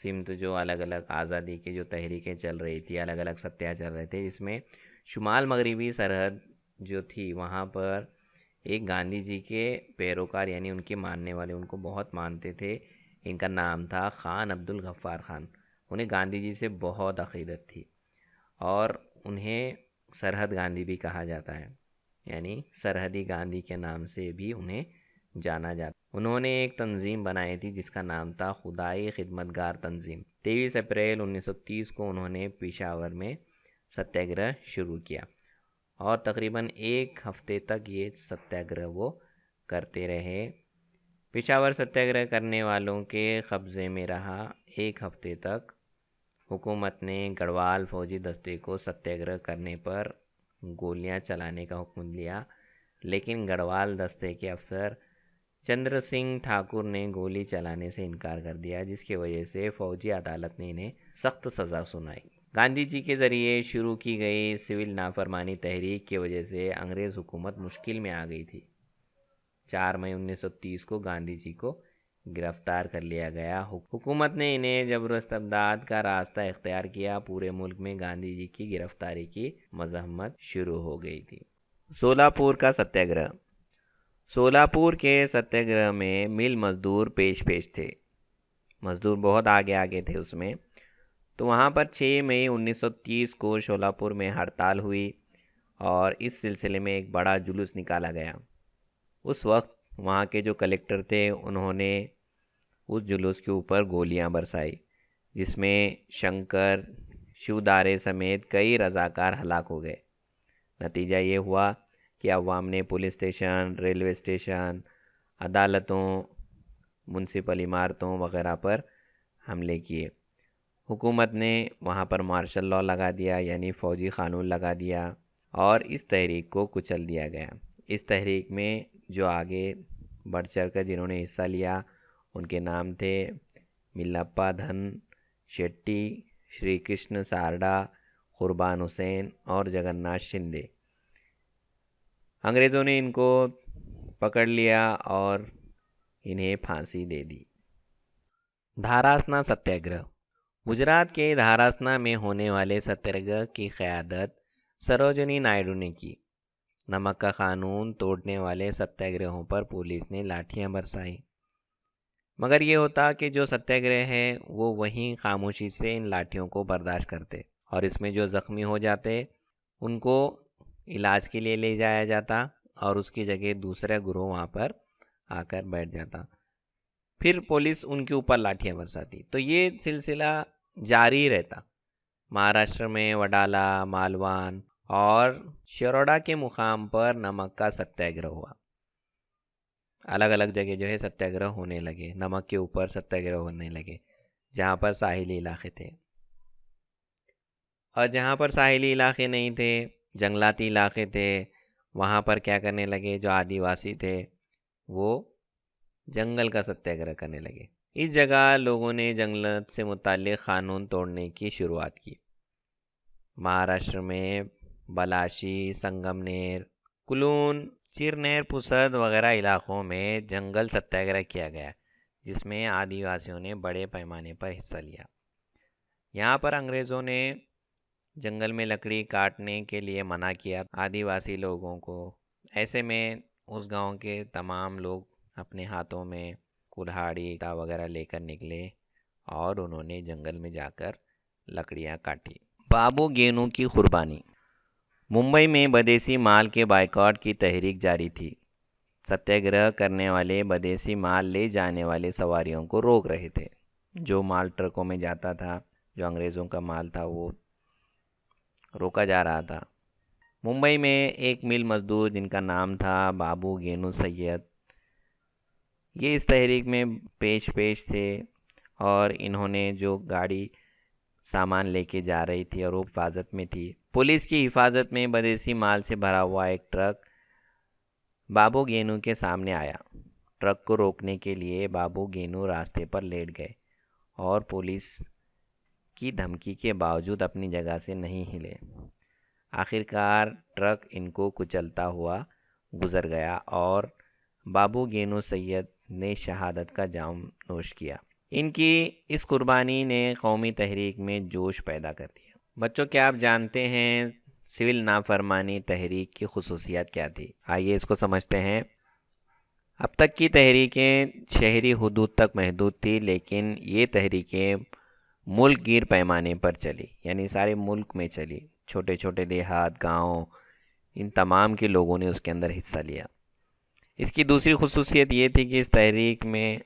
سمت جو الگ الگ آزادی کی جو تحریکیں چل رہی تھی، الگ الگ ستیہ چل رہے تھے، جس میں شمال مغربی سرحد جو تھی وہاں پر ایک گاندھی جی کے پیروکار یعنی ان کے ماننے والے، ان کو بہت مانتے تھے، ان کا نام تھا خان عبد الغفار خان۔ انہیں گاندھی جی سے بہت عقیدت تھی اور انہیں سرحد گاندھی بھی کہا جاتا ہے، یعنی سرحدی گاندھی کے نام سے بھی انہیں جانا جاتا۔ انہوں نے ایک تنظیم بنائی تھی جس کا نام تھا خدائی خدمتگار تنظیم۔ 23 اپریل 1930 کو انہوں نے پشاور میں ستیہ گرہ شروع کیا اور تقریباً ایک ہفتے تک یہ ستیہ گرہ وہ کرتے رہے۔ پشاور ستیہ گرہ کرنے والوں کے قبضے میں رہا۔ ایک ہفتے تک حکومت نے گڑھوال فوجی دستے کو ستیہ گرہ کرنے پر گولیاں چلانے کا حکم دیا، لیکن گڑھوال دستے کے افسر چندر سنگھ ٹھاکر نے گولی چلانے سے انکار کر دیا، جس کی وجہ سے فوجی عدالت نے انہیں سخت سزا سنائی۔ گاندھی جی کے ذریعے شروع کی گئی سول نافرمانی تحریک کی وجہ سے انگریز حکومت مشکل میں آ گئی تھی۔ 4 مئی 1930 کو گاندھی جی کو گرفتار کر لیا گیا۔ حکومت نے انہیں جبر و استبداد کا راستہ اختیار کیا۔ پورے ملک میں گاندھی جی کی گرفتاری کی مزاحمت شروع ہو گئی تھی۔ سولہ پور کا ستیہ گرہ۔ سولہ پور کے ستیہ گرہ میں مل مزدور پیش تھے، مزدور بہت آگے تھے اس میں۔ تو وہاں پر 6 مئی 1930 کو شولہ پور میں ہڑتال ہوئی اور اس سلسلے میں ایک بڑا جلوس نکالا گیا۔ اس وقت وہاں کے جو کلیکٹر تھے انہوں نے اس جلوس کے اوپر گولیاں برسائی، جس میں شنکر شیودارے سمیت کئی رضاکار ہلاک ہو گئے۔ نتیجہ یہ ہوا کہ عوام نے پولیس اسٹیشن، ریلوے اسٹیشن، عدالتوں، میونسپل عمارتوں وغیرہ پر حملے کیے۔ حکومت نے وہاں پر مارشل لاء لگا دیا، یعنی فوجی قانون لگا دیا اور اس تحریک کو کچل دیا گیا۔ اس تحریک میں جو آگے بڑھ چڑھ کر جنہوں نے حصہ لیا ان کے نام تھے ملپا دھن شیٹی، شری کرشن سارڈا، قربان حسین اور جگن ناتھ شندے۔ انگریزوں نے ان کو پکڑ لیا اور انہیں پھانسی دے دی۔ دھاراسنا ستیہ گرہ۔ گجرات کے دھاراسنا میں ہونے والے ستیہ گرہ کی قیادت سروجنی نائیڈو نے کی۔ نمک کا قانون توڑنے والے ستیہ گرہوں پر پولیس نے لاٹھیاں برسائی، مگر یہ ہوتا کہ جو ستیہ گرہ ہے وہ وہیں خاموشی سے ان لاٹھیوں کو برداشت کرتے اور اس میں جو زخمی ہو جاتے ان کو علاج کے لیے لے جایا جاتا اور اس کی جگہ دوسرا گروہ وہاں پر آ کر بیٹھ جاتا، پھر پولیس ان کے اوپر لاٹھیاں برساتی۔ تو یہ سلسلہ جاری رہتا۔ مہاراشٹر میں وڈالہ، مالوان اور شروڈا کے مقام پر نمک کا ستیہ گرہ ہوا۔ الگ الگ جگہ جو ہے ستیہ گرہ ہونے لگے، نمک کے اوپر ستیہ گرہ ہونے لگے جہاں پر ساحلی علاقے تھے، اور جہاں پر ساحلی علاقے نہیں تھے، جنگلاتی علاقے تھے، وہاں پر کیا کرنے لگے، جو آدیواسی تھے وہ جنگل کا ستیہ گرہ کرنے لگے۔ اس جگہ لوگوں نے جنگلات سے متعلق قانون توڑنے کی شروعات کی۔ مہاراشٹر میں بلاشی، سنگمنیر، کلون، چرنیر پسد وغیرہ علاقوں میں جنگل ستیہ گرہ کیا گیا، جس میں آدیواسیوں نے بڑے پیمانے پر حصہ لیا۔ یہاں پر انگریزوں نے جنگل میں لکڑی کاٹنے کے لیے منع کیا آدیواسی لوگوں کو۔ ایسے میں اس گاؤں کے تمام لوگ اپنے ہاتھوں میں کلہاڑی وغیرہ لے کر نکلے اور انہوں نے جنگل میں جا کر لکڑیاں کاٹی۔ بابو گینو کی قربانی۔ ممبئی میں بدیسی مال کے بائیکاٹ کی تحریک جاری تھی۔ ستیہ گرہ کرنے والے بدیسی مال لے جانے والے سواریوں کو روک رہے تھے۔ جو مال ٹرکوں میں جاتا تھا، جو انگریزوں کا مال تھا، وہ روکا جا رہا تھا۔ ممبئی میں ایک مل مزدور جن کا نام تھا بابو گینو سید، یہ اس تحریک میں پیش تھے اور انہوں نے جو گاڑی سامان لے کے جا رہی تھی اور وہ حفاظت میں تھی، پولیس کی حفاظت میں بدیسی مال سے بھرا ہوا ایک ٹرک بابو گینو کے سامنے آیا۔ ٹرک کو روکنے کے لیے بابو گینو راستے پر لیٹ گئے اور پولیس کی دھمکی کے باوجود اپنی جگہ سے نہیں ہلے۔ آخرکار ٹرک ان کو کچلتا ہوا گزر گیا اور بابو گینو سید نے شہادت کا جام نوش کیا۔ ان کی اس قربانی نے قومی تحریک میں جوش پیدا کر دیا۔ بچوں، کیا آپ جانتے ہیں سول نافرمانی تحریک کی خصوصیات کیا تھی؟ آئیے اس کو سمجھتے ہیں۔ اب تک کی تحریکیں شہری حدود تک محدود تھی، لیکن یہ تحریکیں ملک گیر پیمانے پر چلی، یعنی سارے ملک میں چلی۔ چھوٹے چھوٹے دیہات، گاؤں، ان تمام کے لوگوں نے اس کے اندر حصہ لیا۔ اس کی دوسری خصوصیت یہ تھی کہ اس تحریک میں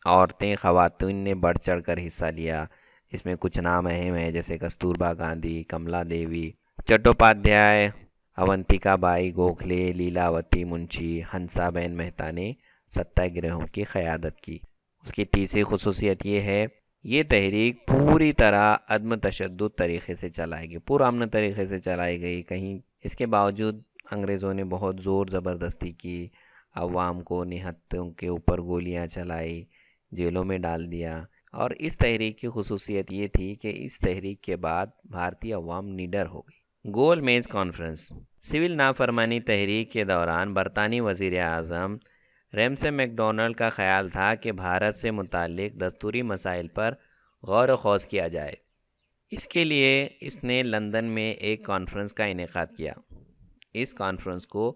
عورتیں، خواتین نے بڑھ چڑھ کر حصہ لیا۔ اس میں کچھ نام اہم ہیں، جیسے کستوربا گاندھی، کملا دیوی، چٹوپادھیائے، اونتیکا بائی گوکھلے، لیلاوتی منشی، ہنسا بین مہتا نے ستیہ گرہوں کی قیادت کی۔ اس کی تیسری خصوصیت یہ ہے، یہ تحریک پوری طرح عدم تشدد طریقے سے چلائی گئی، پرامن طریقے سے چلائی گئی۔ کہیں اس کے باوجود انگریزوں نے بہت زور زبردستی کی، عوام کو نہتوں کے اوپر گولیاں چلائی، جیلوں میں ڈال دیا۔ اور اس تحریک کی خصوصیت یہ تھی کہ اس تحریک کے بعد بھارتی عوام نڈر ہو گئی۔ گول میز کانفرنس۔ سول نافرمانی تحریک کے دوران برطانوی وزیر اعظم ریمسے میک ڈونلڈ کا خیال تھا کہ بھارت سے متعلق دستوری مسائل پر غور و خوض کیا جائے۔ اس کے لیے اس نے لندن میں ایک کانفرنس کا انعقاد کیا۔ اس کانفرنس کو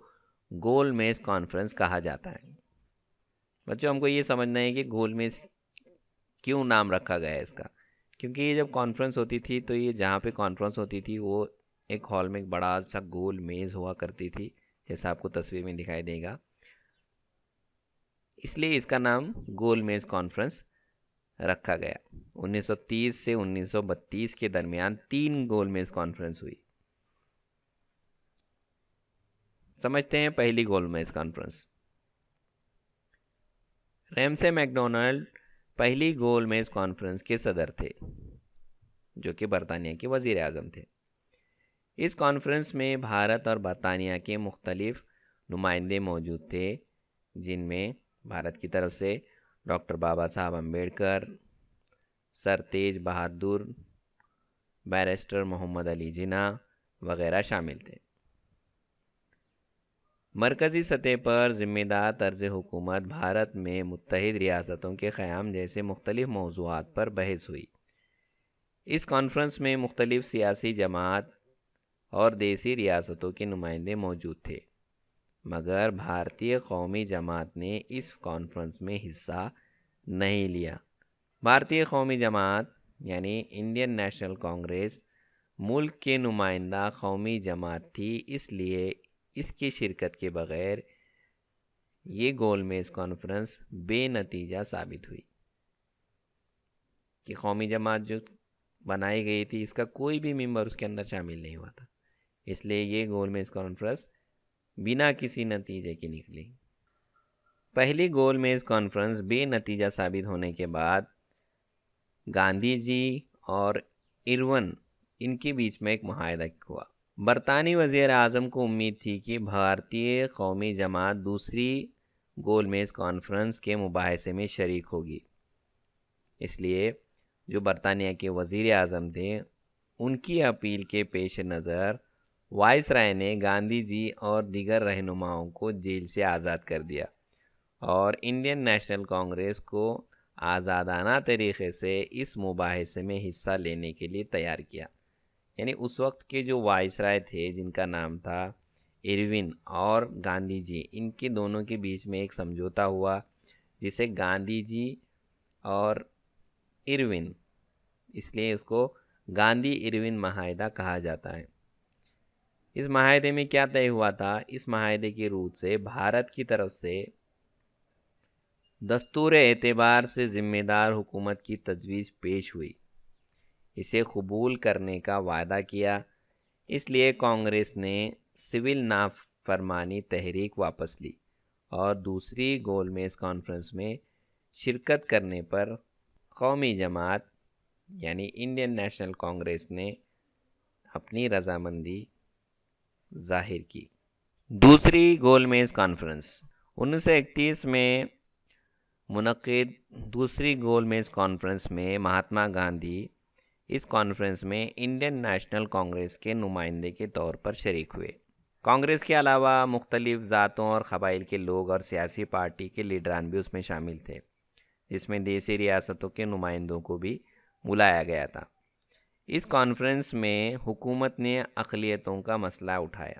گول میز کانفرنس کہا جاتا ہے۔ بچوں، ہم کو یہ سمجھنا ہے کہ گول میز کیوں نام رکھا گیا ہے اس کا، کیونکہ یہ جب کانفرنس ہوتی تھی تو یہ جہاں پہ کانفرنس ہوتی تھی وہ ایک ہال میں ایک بڑا سا گول میز ہوا کرتی تھی، جیسا آپ کو تصویر میں دکھائی دے گا، اس لیے اس کا نام گول میز کانفرنس رکھا گیا۔ 1930 سے 1932 کے درمیان 3 گول میز کانفرنس ہوئی۔ سمجھتے ہیں پہلی گول میز کانفرنس۔ ریمسے میک ڈونلڈ پہلی گول میز کانفرنس کے صدر تھے، جو کہ برطانیہ کے وزیر اعظم تھے۔ اس کانفرنس میں بھارت اور برطانیہ کے مختلف نمائندے موجود تھے، جن میں بھارت کی طرف سے ڈاکٹر بابا صاحب امبیڈکر، سر تیج بہادر، بیرسٹر محمد علی جناح وغیرہ شامل تھے۔ مرکزی سطح پر ذمہ دار طرز حکومت، بھارت میں متحد ریاستوں کے قیام جیسے مختلف موضوعات پر بحث ہوئی۔ اس کانفرنس میں مختلف سیاسی جماعت اور دیسی ریاستوں کے نمائندے موجود تھے، مگر بھارتی قومی جماعت نے اس کانفرنس میں حصہ نہیں لیا۔ بھارتی قومی جماعت یعنی انڈین نیشنل کانگریس ملک کے نمائندہ قومی جماعت تھی، اس لیے اس کی شرکت کے بغیر یہ گول میز کانفرنس بے نتیجہ ثابت ہوئی۔ کہ قومی جماعت جو بنائی گئی تھی اس کا کوئی بھی ممبر اس کے اندر شامل نہیں ہوا تھا، اس لیے یہ گول میز کانفرنس بنا کسی نتیجے کی نکلی۔ پہلی گول میز کانفرنس بے نتیجہ ثابت ہونے کے بعد گاندھی جی اور ارون ان کے بیچ میں ایک معاہدہ ہوا۔ برطانوی وزیر اعظم کو امید تھی کہ بھارتی قومی جماعت دوسری گول میز کانفرنس کے مباحثے میں شریک ہوگی، اس لیے جو برطانیہ کے وزیر اعظم تھے ان کی اپیل کے پیش نظر وائس رائے نے گاندھی جی اور دیگر رہنماؤں کو جیل سے آزاد کر دیا اور انڈین نیشنل کانگریس کو آزادانہ طریقے سے اس مباحثے میں حصہ لینے کے لیے تیار کیا۔ یعنی اس وقت کے جو وائس رائے تھے جن کا نام تھا ارون اور گاندھی جی، ان کے دونوں کے بیچ میں ایک سمجھوتا ہوا جسے گاندھی جی اور ارون، اس لیے اس کو گاندھی ارون معاہدہ کہا جاتا ہے۔ اس معاہدے میں کیا طے ہوا تھا؟ اس معاہدے کی روح سے بھارت کی طرف سے دستور اعتبار سے ذمہ دار حکومت کی تجویز پیش ہوئی، اسے قبول کرنے کا وعدہ کیا۔ اس لیے کانگریس نے سول نافرمانی تحریک واپس لی اور دوسری گول میز کانفرنس میں شرکت کرنے پر قومی جماعت یعنی انڈین نیشنل کانگریس نے اپنی رضامندی ظاہر کی۔ دوسری گول میز کانفرنس 1931 میں منعقد دوسری گول میز کانفرنس میں مہاتما گاندھی اس کانفرنس میں انڈین نیشنل کانگریس کے نمائندے کے طور پر شریک ہوئے۔ کانگریس کے علاوہ مختلف ذاتوں اور قبائل کے لوگ اور سیاسی پارٹی کے لیڈران بھی اس میں شامل تھے۔ جس میں دیسی ریاستوں کے نمائندوں کو بھی بلایا گیا تھا۔ اس کانفرنس میں حکومت نے اقلیتوں کا مسئلہ اٹھایا۔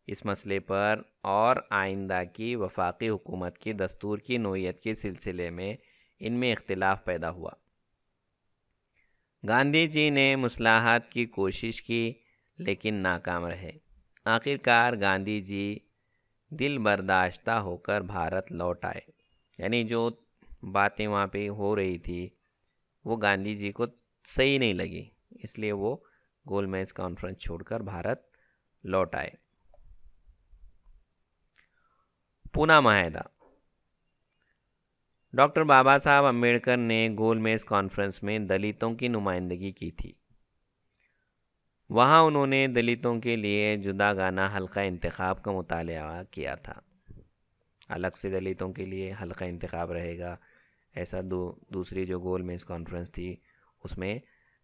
اس مسئلے پر اور آئندہ کی وفاقی حکومت کی دستور کی نوعیت کے سلسلے میں ان میں اختلاف پیدا ہوا۔ گاندھی جی نے مصالحت کی کوشش کی لیکن ناکام رہے۔ آخرکار گاندھی جی دل برداشتہ ہو کر بھارت لوٹ آئے، یعنی جو باتیں وہاں پہ ہو رہی تھی وہ گاندھی جی کو صحیح نہیں لگی، اس لیے وہ گول میز کانفرنس چھوڑ کر بھارت لوٹ آئے۔ پونا معاہدہ۔ ڈاکٹر بابا صاحب امبیڈکر نے گول میز کانفرنس میں دلتوں کی نمائندگی کی تھی۔ وہاں انہوں نے دلتوں کے لیے جدا گانہ حلقہ انتخاب کا مطالبہ کیا تھا۔ الگ سے دلتوں کے لیے حلقہ انتخاب رہے گا، ایسا دوسری جو گول میز کانفرنس تھی اس میں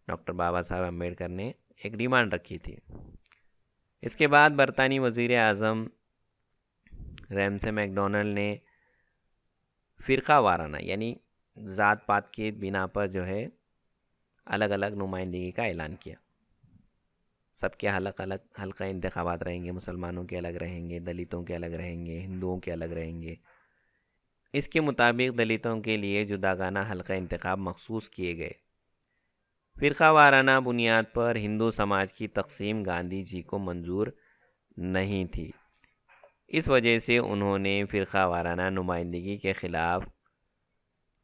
ڈاکٹر بابا صاحب امبیڈکر نے ایک ڈیمانڈ رکھی تھی۔ اس کے بعد برطانوی وزیر اعظم ریمسے میک ڈونلڈ نے فرقہ وارانہ یعنی ذات پات کی بنا پر جو ہے الگ الگ نمائندگی کا اعلان کیا۔ سب کے الگ الگ حلقہ انتخابات رہیں گے، مسلمانوں کے الگ رہیں گے، دلتوں کے الگ رہیں گے، ہندوؤں کے الگ رہیں گے۔ اس کے مطابق دلتوں کے لیے جداگانہ حلقہ انتخاب مخصوص کیے گئے۔ فرقہ وارانہ بنیاد پر ہندو سماج کی تقسیم گاندھی جی کو منظور نہیں تھی، اس وجہ سے انہوں نے فرقہ وارانہ نمائندگی کے خلاف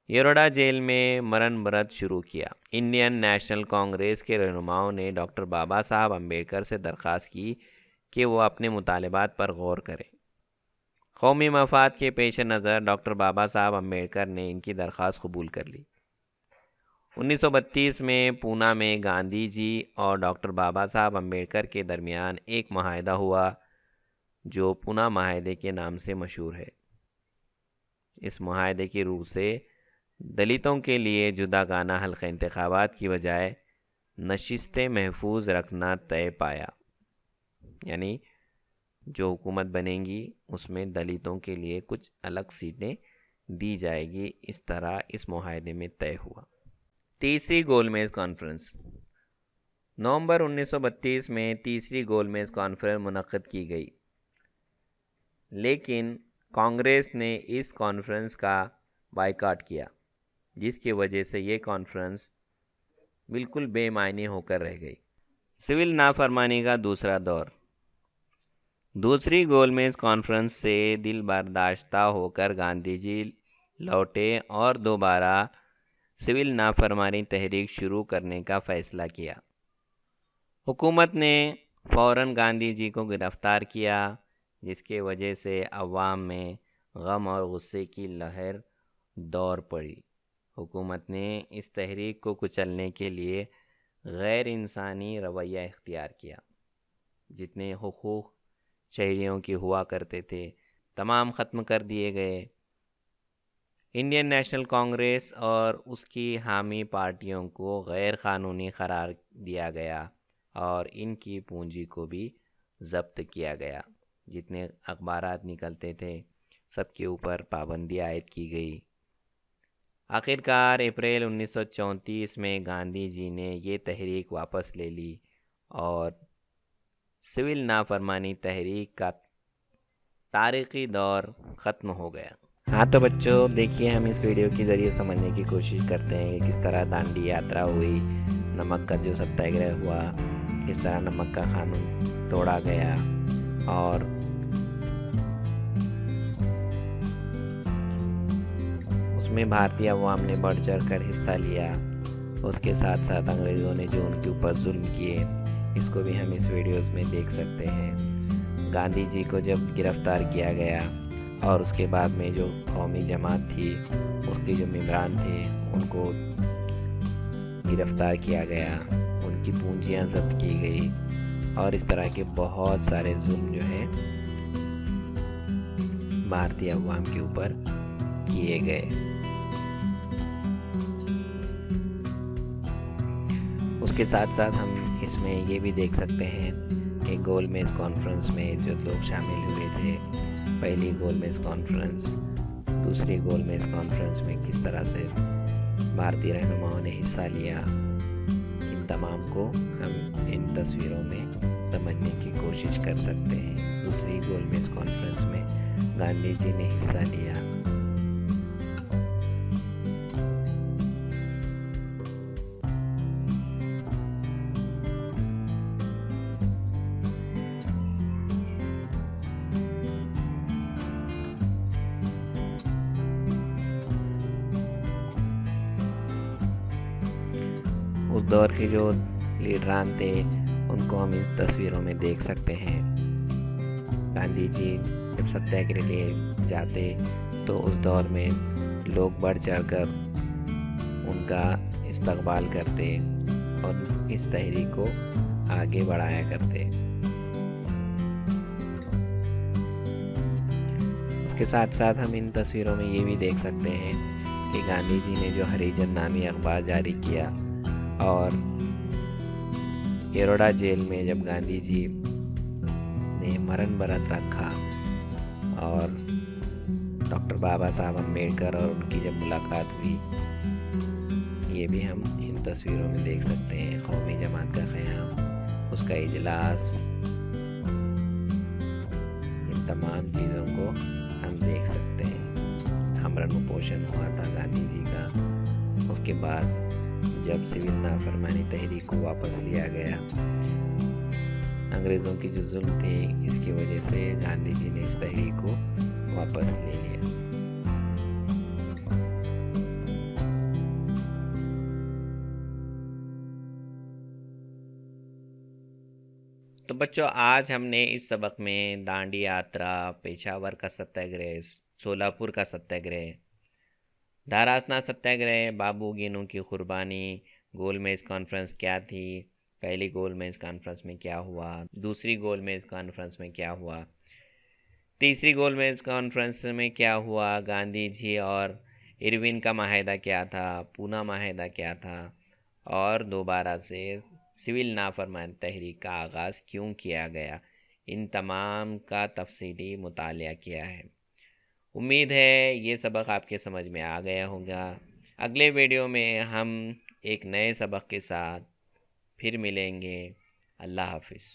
یروڈا جیل میں مرن برت شروع کیا۔ انڈین نیشنل کانگریس کے رہنماؤں نے ڈاکٹر بابا صاحب امبیڈکر سے درخواست کی کہ وہ اپنے مطالبات پر غور کریں۔ قومی مفاد کے پیش نظر ڈاکٹر بابا صاحب امبیڈکر نے ان کی درخواست قبول کر لی۔ 1932 میں پونا میں گاندھی جی اور ڈاکٹر بابا صاحب امبیڈکر کے درمیان ایک معاہدہ ہوا جو پونا معاہدے کے نام سے مشہور ہے۔ اس معاہدے کی روح سے دلتوں کے لیے جداگانہ حلقہ انتخابات کی بجائے نشستیں محفوظ رکھنا طے پایا، یعنی جو حکومت بنے گی اس میں دلتوں کے لیے کچھ الگ سیٹیں دی جائے گی، اس طرح اس معاہدے میں طے ہوا۔ تیسری گول میز کانفرنس۔ نومبر 1932 میں تیسری گول میز کانفرنس منعقد کی گئی، لیکن کانگریس نے اس کانفرنس کا بائیکاٹ کیا، جس کی وجہ سے یہ کانفرنس بالکل بے معنی ہو کر رہ گئی۔ سول نافرمانی کا دوسرا دور۔ دوسری گول میز کانفرنس سے دل برداشتہ ہو کر گاندھی جی لوٹے اور دوبارہ سول نافرمانی تحریک شروع کرنے کا فیصلہ کیا۔ حکومت نے فوراً گاندھی جی کو گرفتار کیا، جس کی وجہ سے عوام میں غم اور غصے کی لہر دوڑ پڑی۔ حکومت نے اس تحریک کو کچلنے کے لیے غیر انسانی رویہ اختیار کیا۔ جتنے حقوق شہریوں کی ہوا کرتے تھے تمام ختم کر دیے گئے۔ انڈین نیشنل کانگریس اور اس کی حامی پارٹیوں کو غیر قانونی قرار دیا گیا اور ان کی پونجی کو بھی ضبط کیا گیا۔ جتنے اخبارات نکلتے تھے سب کے اوپر پابندی عائد کی گئی۔ آخرکار اپریل 1934 میں گاندھی جی نے یہ تحریک واپس لے لی اور سول نافرمانی تحریک کا تاریخی دور ختم ہو گیا۔ ہاں تو بچوں دیکھیے، ہم اس ویڈیو کے ذریعے سمجھنے کی کوشش کرتے ہیں کہ کس طرح دانڈی یاترا ہوئی، نمک کا جو ستیہ گرہ ہوا، کس طرح نمک کا قانون توڑا گیا اور اس میں بھارتی عوام نے بڑھ چڑھ کر حصہ لیا۔ اس کے ساتھ ساتھ انگریزوں نے جو ان کے اوپر ظلم کیے، اس کو بھی ہم اس ویڈیوز میں دیکھ سکتے ہیں۔ گاندھی جی کو جب گرفتار کیا گیا اور اس کے بعد میں جو قومی جماعت تھی اس کے جو ممبران تھے ان کو گرفتار کیا گیا، ان کی پونجیاں ضبط کی گئی اور اس طرح کے بہت سارے ظلم جو ہے بھارتی عوام کے اوپر کیے گئے۔ اس کے ساتھ ساتھ ہم اس میں یہ بھی دیکھ سکتے ہیں کہ گول میز کانفرنس میں جو لوگ شامل ہوئے تھے، پہلی گول میز کانفرنس، دوسری گول میز کانفرنس میں کس طرح سے بھارتی رہنماؤں نے حصہ لیا، ان تمام کو ہم ان تصویروں میں سمجھنے کی کوشش کر سکتے ہیں۔ دوسری گول میز کانفرنس میں گاندھی جی نے حصہ لیا۔ اس دور کے جو لیڈران تھے ان کو ہم ان تصویروں میں دیکھ سکتے ہیں۔ گاندھی جی جب ستیہ گرہ لیے جاتے تو اس دور میں لوگ بڑھ چڑھ کر ان کا استقبال کرتے اور اس تحریک کو آگے بڑھایا کرتے۔ اس کے ساتھ ساتھ ہم ان تصویروں میں یہ بھی دیکھ سکتے ہیں کہ گاندھی جی نے جو ہریجن نامی اخبار جاری کیا اور ایروڈا جیل میں جب گاندھی جی نے مرن برت رکھا اور ڈاکٹر بابا صاحب امبیڈکر اور ان کی جب ملاقات ہوئی، یہ بھی ہم ان تصویروں میں دیکھ سکتے ہیں۔ قومی جماعت کا قیام، اس کا اجلاس، ان تمام چیزوں کو ہم دیکھ سکتے ہیں۔ امرن پوشن ہوا تھا گاندھی جی کا، اس کے بعد جب سول نافرمانی تحریک کو واپس لیا گیا، انگریزوں کی جو ظلم تھی اس کی وجہ سے گاندھی جی نے اس تحریک کو واپس لے لیا۔ تو بچوں، آج ہم نے اس سبق میں دانڈی یاترا، پیشاور کا ستیہ گرہ، سولاپور کا ستیہ گرہ، دھاراسنا ستیہ گرہ، بابو گینو کی قربانی، گول میز کانفرنس کیا تھی، پہلی گول میز کانفرنس میں کیا ہوا، دوسری گول میز کانفرنس میں کیا ہوا، تیسری گول میز کانفرنس میں کیا ہوا، گاندھی جی اور ارون کا معاہدہ کیا تھا، پونا معاہدہ کیا تھا، اور دوبارہ سے سول نافرمانی تحریک کا آغاز کیوں کیا گیا، ان تمام کا تفصیلی مطالعہ کیا ہے۔ امید ہے یہ سبق آپ کے سمجھ میں آ گیا ہوگا۔ اگلے ویڈیو میں ہم ایک نئے سبق کے ساتھ پھر ملیں گے۔ اللہ حافظ۔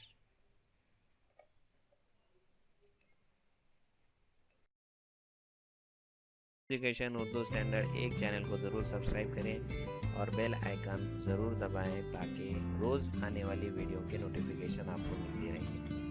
ایجوکیشن اردو اسٹینڈرڈ ایک چینل کو ضرور سبسکرائب کریں اور بیل آئیکن ضرور دبائیں تاکہ روز آنے والی ویڈیو کے نوٹیفیکیشن آپ کو ملتی رہیں۔